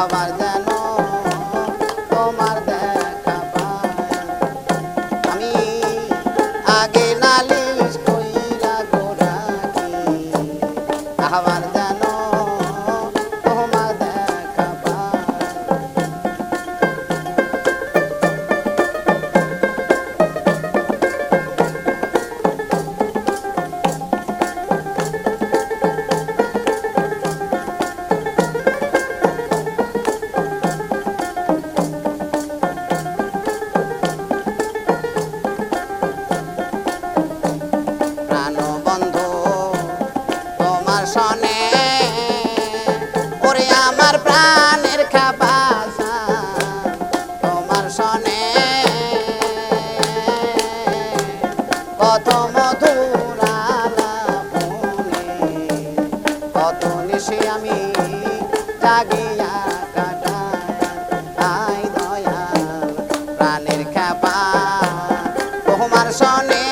আবার যেন তোমার দেখা পাই। আমি আগে নালিশ কইরা গোরাকি আবার যেন তোমার দেখা পাই। প্রাণবন্ধু তোমার সনে ওরে আমার প্রাণের খাবাসা তোমার সনে কত মধুর আলাপনে কত নিশি আমি জাগিয়া কাটাই। আই দয়াল প্রাণের খাবা তোমার সনে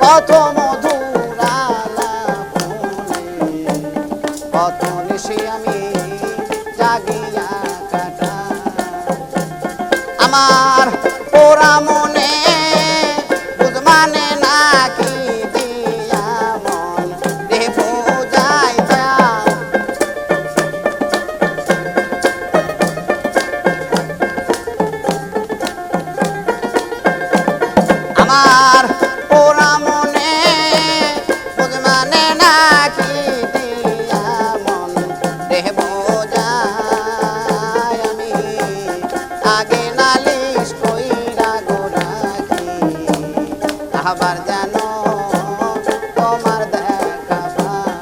কত মধুর আলাপনে কত নিশি আমি জাগিয়া কাটাই। আমার পোড়া মনে বুঝ মানে নাকি দিয়া মন রে বোঝাই যায়। আমার পোড়া মনে বুঝ মানে নাকি দিয়া মন রে বোঝাই। আমি আগে নালিশ কইরা গোরাকি আবার যেন তোমার দেখা পাই।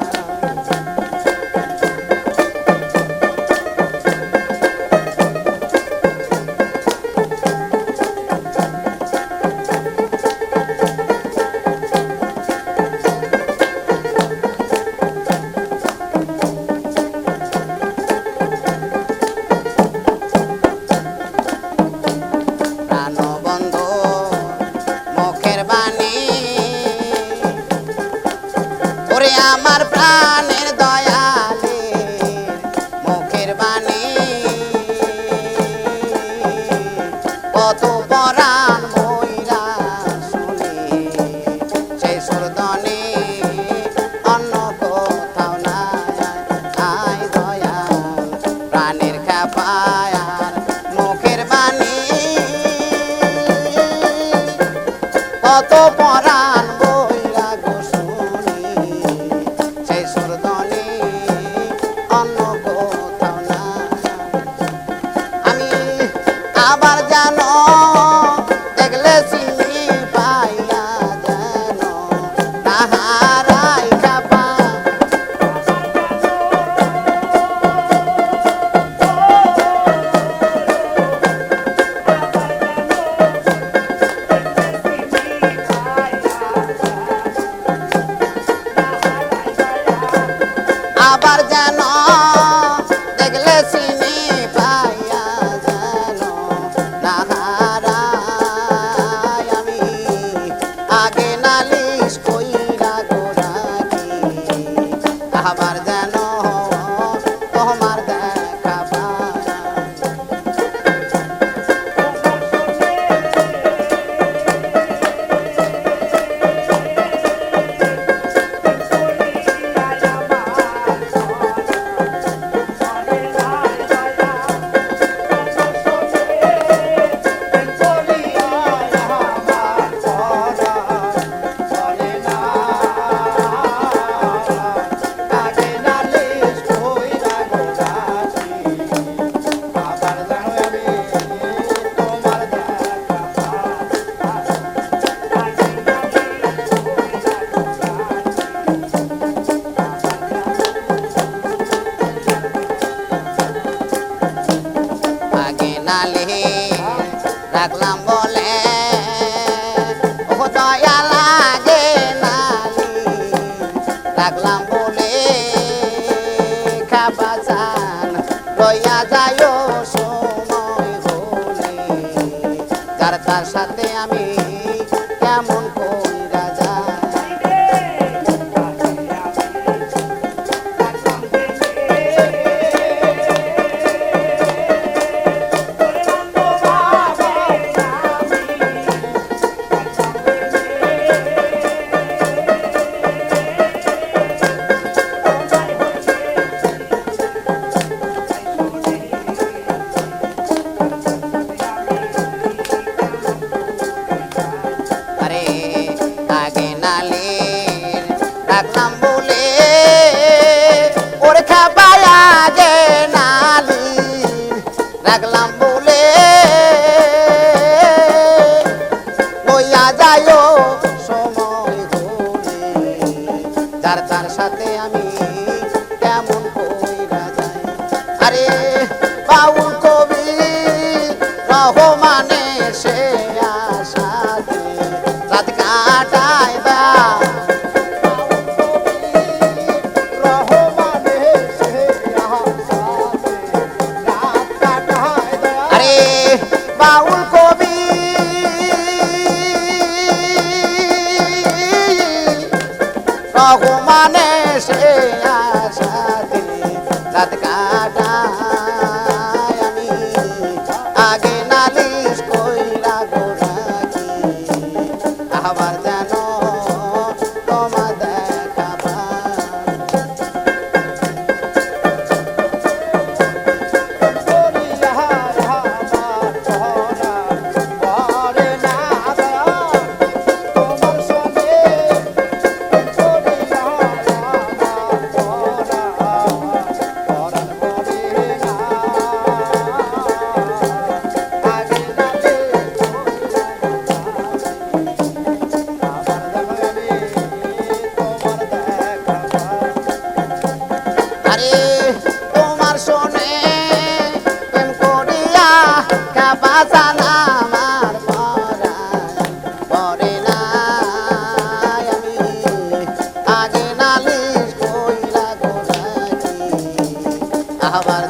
প্রাণবন্ধু মুখের বাণী ওরে আমার প্রাণের দয়ালে মুখের বাণী কত পরাণ মইরা শুনি সেই সুরদনে অন্য কোথাও নাই। আই দয়াল প্রাণের খাপায় মুখের বাণী কত পরাণ বইরা গো শুনি সেই সুরদনে অন্য কোথাও না। আমি আবার যেন দেখলে চিনি পাইয়া যেন তাহারাই খাপা। আবার যেন দেখলে চিনি পাইয়া যেন নাহারাই। আমি আগে নালিশ কইরা গোরাকি আবার যেন তোমার দেখা পাই। রাখলাম বলে ও দয়া লাগে নালি রাখলাম বলে খাবা চান লইয়া যায় সময় হলে যার তার সাথে আমি কেমন কইরা যাই। সাথে আমি কেমন কইরা যাই আরে বাউল কবি রহমানে সে আশাতে রাত কাটায় দা আরে বাউল কবি রহমানে সে আশাতে রাত কাটায় আমি আগে নালিশ কইরা গোরাকি আবার যেন তোমার দেখা পাই আরে তোমার শোনে প্রেম করিয়া কাবাজান আমার পরে না আমি আগে নালিশ কইরা গোরাকি আবার